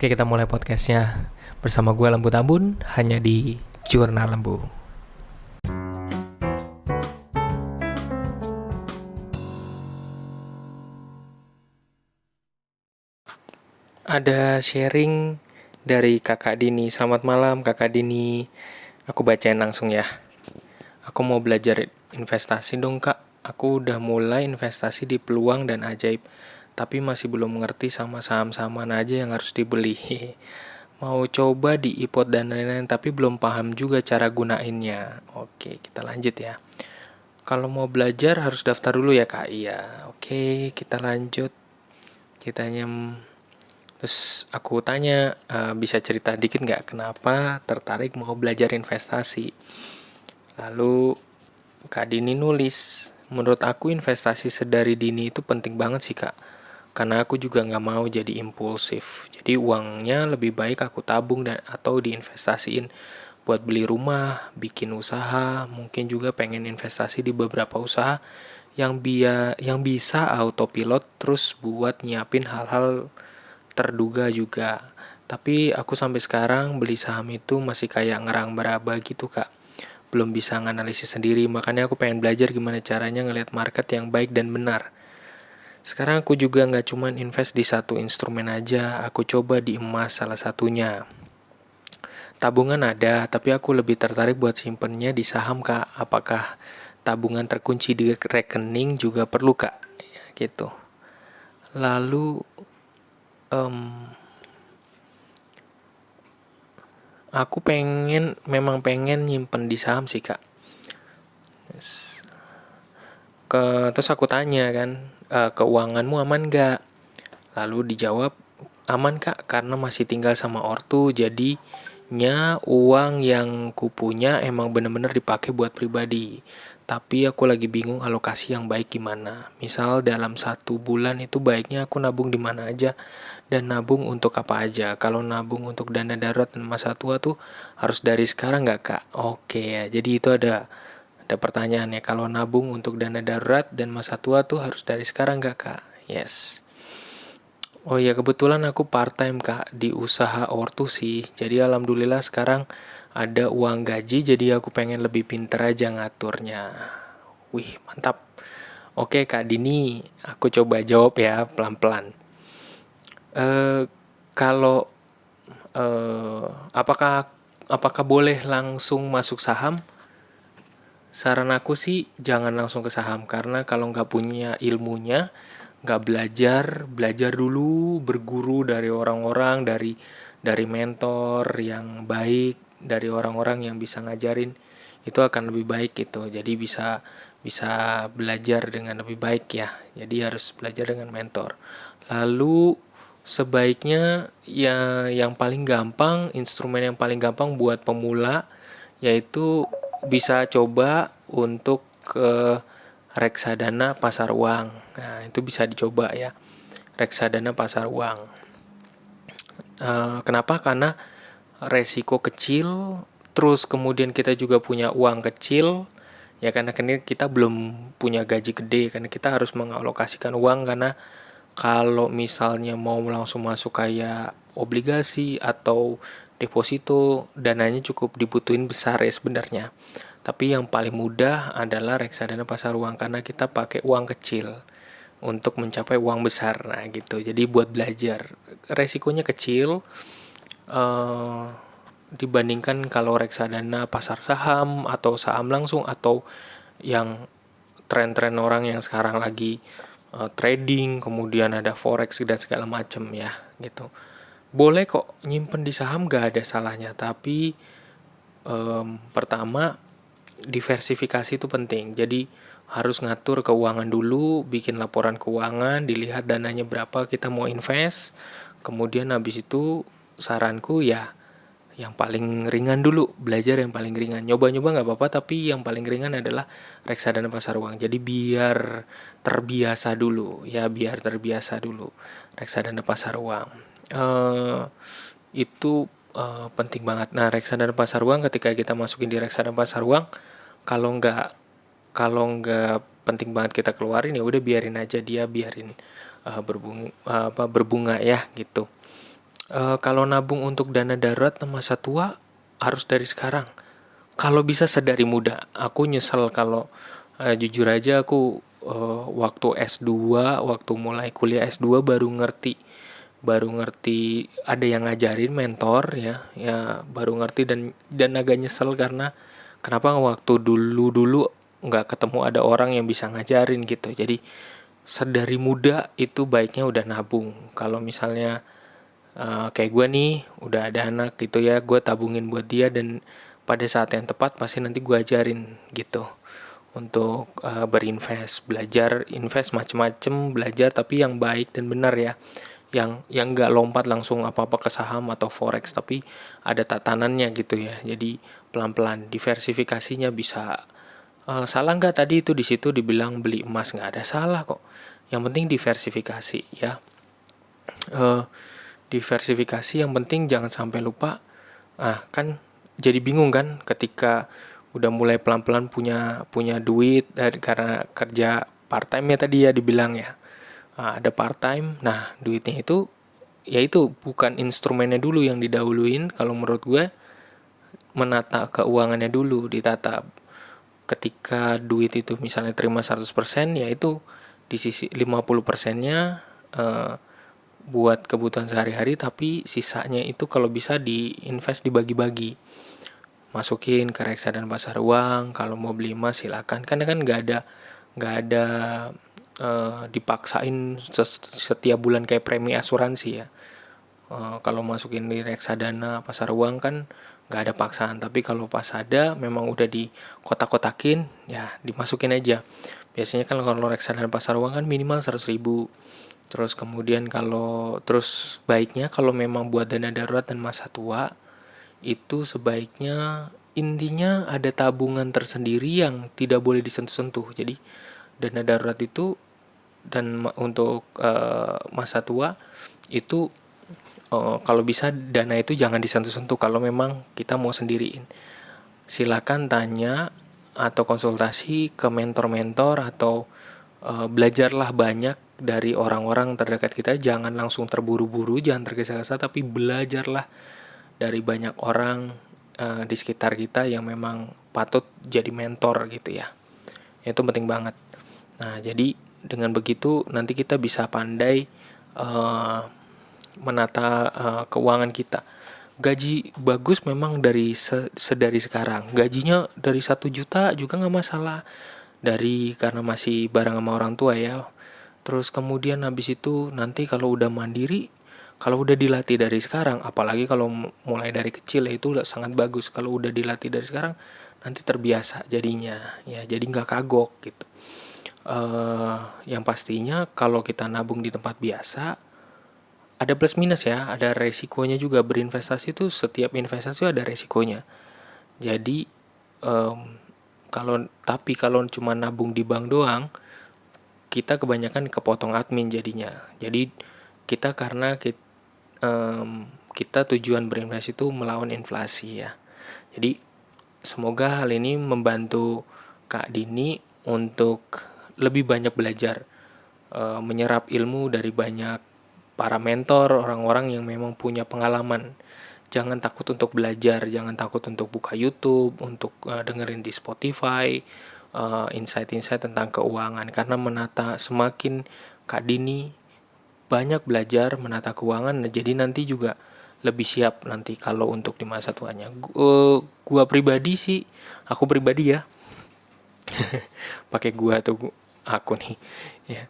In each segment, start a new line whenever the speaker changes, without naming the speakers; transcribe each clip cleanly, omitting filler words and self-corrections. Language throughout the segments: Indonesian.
Oke, kita mulai podcastnya bersama gue Lembu Tambun, hanya di Jurnal Lembu. Ada sharing dari Kakak Dini. Selamat malam Kakak Dini. Aku bacain langsung ya. Aku mau belajar investasi dong Kak. Aku udah mulai investasi di peluang dan ajaib, tapi masih belum mengerti sama saham-saham mana aja yang harus dibeli. Mau coba di IPOT dan lain-lain, tapi belum paham juga cara gunainnya. Oke, kita lanjut ya. Kalau mau belajar harus daftar dulu ya Kak. Iya, oke, kita lanjut. Ceritanya, terus aku tanya, bisa cerita dikit nggak kenapa tertarik mau belajar investasi? Lalu Kak Dini nulis, menurut aku investasi sedari dini itu penting banget sih Kak. Karena aku juga nggak mau jadi impulsif. Jadi uangnya lebih baik aku tabung atau diinvestasiin buat beli rumah, bikin usaha, mungkin juga pengen investasi di beberapa usaha yang bisa autopilot terus buat nyiapin hal-hal terduga juga. Tapi aku sampai sekarang beli saham itu masih kayak ngerang-beraba gitu Kak. Belum bisa nganalisis sendiri, makanya aku pengen belajar gimana caranya ngelihat market yang baik dan benar. Sekarang aku juga nggak cuman invest di satu instrumen aja, aku coba di emas salah satunya. Tabungan ada, tapi aku lebih tertarik buat simpennya di saham Kak. Apakah tabungan terkunci di rekening juga perlu Kak? Ya, gitu. Lalu aku memang pengen nyimpen di saham sih Kak. Terus aku tanya kan, keuanganmu aman gak? Lalu dijawab, aman Kak, karena masih tinggal sama ortu, jadinya uang yang kupunya emang bener-bener dipakai buat pribadi. Tapi aku lagi bingung alokasi yang baik gimana. Misal dalam 1 bulan itu baiknya aku nabung di mana aja dan nabung untuk apa aja. Kalau nabung untuk dana darurat dan masa tua tuh harus dari sekarang nggak Kak? Oke ya, jadi itu ada pertanyaannya, kalau nabung untuk dana darurat dan masa tua tuh harus dari sekarang nggak Kak? Yes. Oh iya, kebetulan aku part time Kak di usaha ortu sih. Jadi alhamdulillah sekarang ada uang gaji, jadi aku pengen lebih pinter aja ngaturnya. Wih, mantap. Oke Kak Dini, aku coba jawab ya pelan-pelan. Eh kalau apakah apakah boleh langsung masuk saham? Saran aku sih jangan langsung ke saham, karena kalau nggak punya ilmunya, nggak belajar dulu, berguru dari orang-orang, dari mentor yang baik, dari orang-orang yang bisa ngajarin, itu akan lebih baik gitu. Jadi bisa bisa belajar dengan lebih baik ya. Jadi harus belajar dengan mentor. Lalu sebaiknya ya yang paling gampang, instrumen yang paling gampang buat pemula yaitu bisa coba untuk ke reksadana pasar uang. Nah, itu bisa dicoba ya. Reksadana pasar uang. Kenapa? Karena resiko kecil, terus kemudian kita juga punya uang kecil, ya karena kita belum punya gaji gede, karena kita harus mengalokasikan uang, karena kalau misalnya mau langsung masuk kayak obligasi atau deposito, dananya cukup dibutuhin besar ya sebenarnya. Tapi yang paling mudah adalah reksadana pasar uang, karena kita pakai uang kecil untuk mencapai uang besar. Nah gitu, jadi buat belajar resikonya kecil, eh, dibandingkan kalau reksadana pasar saham atau saham langsung atau yang tren-tren orang yang sekarang lagi trading, kemudian ada forex dan segala macam ya gitu. Boleh kok nyimpen di saham, gak ada salahnya, tapi pertama diversifikasi itu penting. Jadi harus ngatur keuangan dulu, bikin laporan keuangan, dilihat dananya berapa kita mau invest. Kemudian habis itu saranku ya yang paling ringan dulu, belajar yang paling ringan. Nyoba-nyoba nggak apa-apa, tapi yang paling ringan adalah reksadana pasar uang. Jadi biar terbiasa dulu, ya biar terbiasa dulu reksadana pasar uang. Itu penting banget. Nah, reksadana pasar uang, ketika kita masukin di reksadana pasar uang, kalau nggak penting banget kita keluarin, ya udah biarin aja, dia biarin berbunga ya gitu. Kalau nabung untuk dana darurat masa tua harus dari sekarang. Kalau bisa sedari muda. Aku nyesel kalau jujur aja aku waktu S2, waktu mulai kuliah S2 baru ngerti ada yang ngajarin mentor ya baru ngerti dan agak nyesel karena kenapa waktu dulu nggak ketemu ada orang yang bisa ngajarin gitu. Jadi sedari muda itu baiknya udah nabung. Kalau misalnya kayak gue nih udah ada anak gitu ya, gue tabungin buat dia dan pada saat yang tepat pasti nanti gue ajarin gitu untuk berinvest, belajar invest macem-macem, belajar tapi yang baik dan benar ya, yang nggak lompat langsung apa-apa ke saham atau forex, tapi ada tatanannya gitu ya. Jadi pelan-pelan diversifikasinya bisa. Salah nggak tadi itu di situ dibilang beli emas? Nggak ada salah kok. Yang penting diversifikasi ya. Eh, Diversifikasi yang penting jangan sampai lupa. Kan jadi bingung kan ketika udah mulai pelan-pelan punya punya duit dari karena kerja part time ya tadi ya dibilang ya. Ada part time. Nah, duitnya itu ya itu bukan instrumennya dulu yang didahuluin. Kalau menurut gue menata keuangannya dulu, ditata. Ketika duit itu misalnya terima 100%, ya itu di sisi 50%-nya buat kebutuhan sehari-hari, tapi sisanya itu kalau bisa diinvest, dibagi-bagi, masukin ke reksadana pasar uang. Kalau mau beli emas silakan, karena kan nggak ada dipaksain setiap bulan kayak premi asuransi ya. Kalau masukin di reksadana pasar uang kan nggak ada paksaan, tapi kalau pas ada memang udah di kotak-kotakin ya dimasukin aja. Biasanya kan kalau reksadana pasar uang kan minimal 100.000. Terus kemudian terus baiknya kalau memang buat dana darurat dan masa tua itu sebaiknya intinya ada tabungan tersendiri yang tidak boleh disentuh-sentuh. Jadi dana darurat itu dan untuk masa tua itu kalau bisa dana itu jangan disentuh-sentuh kalau memang kita mau sendiriin. Silakan tanya atau konsultasi ke mentor-mentor atau belajarlah banyak dari orang-orang terdekat kita. Jangan langsung terburu-buru, jangan tergesa-gesa, tapi belajarlah dari banyak orang di sekitar kita yang memang patut jadi mentor gitu ya. Itu penting banget. Nah, jadi dengan begitu nanti kita bisa pandai menata keuangan kita. Gaji bagus memang dari sekarang. Gajinya dari 1 juta juga nggak masalah. Karena masih bareng sama orang tua ya. Terus kemudian habis itu nanti kalau udah mandiri, kalau udah dilatih dari sekarang, apalagi kalau mulai dari kecil ya itu udah sangat bagus. Kalau udah dilatih dari sekarang, nanti terbiasa jadinya, ya jadi nggak kagok gitu. Yang pastinya kalau kita nabung di tempat biasa, ada plus minus ya, ada resikonya juga. Berinvestasi itu setiap investasi ada resikonya. Jadi kalau cuma nabung di bank doang, kita kebanyakan kepotong admin jadinya. Jadi kita tujuan berinvestasi itu melawan inflasi ya. Jadi semoga hal ini membantu Kak Dini untuk lebih banyak belajar, menyerap ilmu dari banyak para mentor, orang-orang yang memang punya pengalaman. Jangan takut untuk belajar, jangan takut untuk buka YouTube, untuk dengerin di Spotify, insight-insight tentang keuangan. Karena semakin Kak Dini banyak belajar menata keuangan, jadi nanti juga lebih siap nanti kalau untuk di masa tuanya. Aku pribadi ya, pakai aku nih, ya.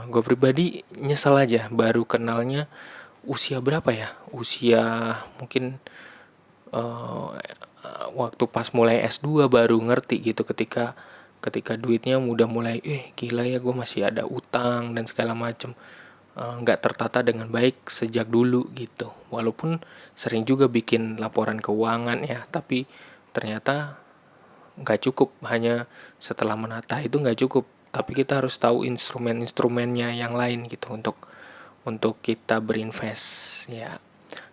Gue pribadi nyesel aja baru kenalnya usia berapa ya? Usia mungkin waktu pas mulai S2 baru ngerti gitu, ketika duitnya udah mulai gila ya, gue masih ada utang dan segala macem, nggak tertata dengan baik sejak dulu gitu. Walaupun sering juga bikin laporan keuangan ya, tapi ternyata nggak cukup. Hanya setelah menata itu nggak cukup, tapi kita harus tahu instrumen-instrumennya yang lain gitu untuk kita berinvest ya.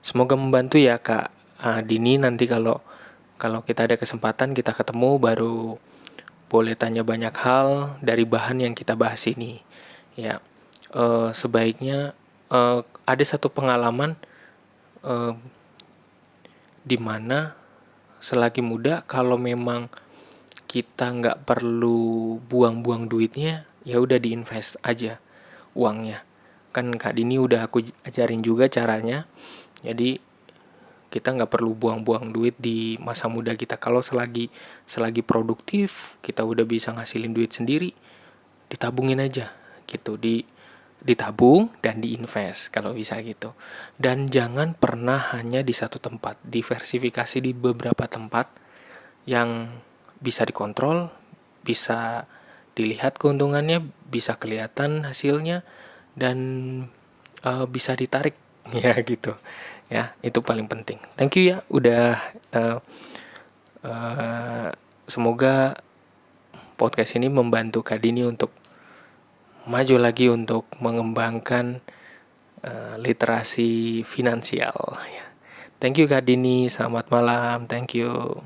Semoga membantu ya Kak Dini. Nanti kalau kita ada kesempatan kita ketemu baru boleh tanya banyak hal dari bahan yang kita bahas ini ya. Sebaiknya ada satu pengalaman di mana selagi muda kalau memang kita nggak perlu buang-buang duitnya, ya udah diinvest aja uangnya. Kan Kak Dini udah aku ajarin juga caranya. Jadi kita nggak perlu buang-buang duit di masa muda kita. Kalau selagi produktif, kita udah bisa ngasilin duit sendiri, ditabungin aja gitu, ditabung dan diinvest kalau bisa gitu. Dan jangan pernah hanya di satu tempat, diversifikasi di beberapa tempat yang bisa dikontrol, bisa dilihat keuntungannya, bisa kelihatan hasilnya, dan bisa ditarik ya gitu. Ya, itu paling penting. Thank you ya udah semoga podcast ini membantu Kak Dini untuk maju lagi untuk mengembangkan literasi finansial. Thank you Kak Dini, selamat malam, thank you.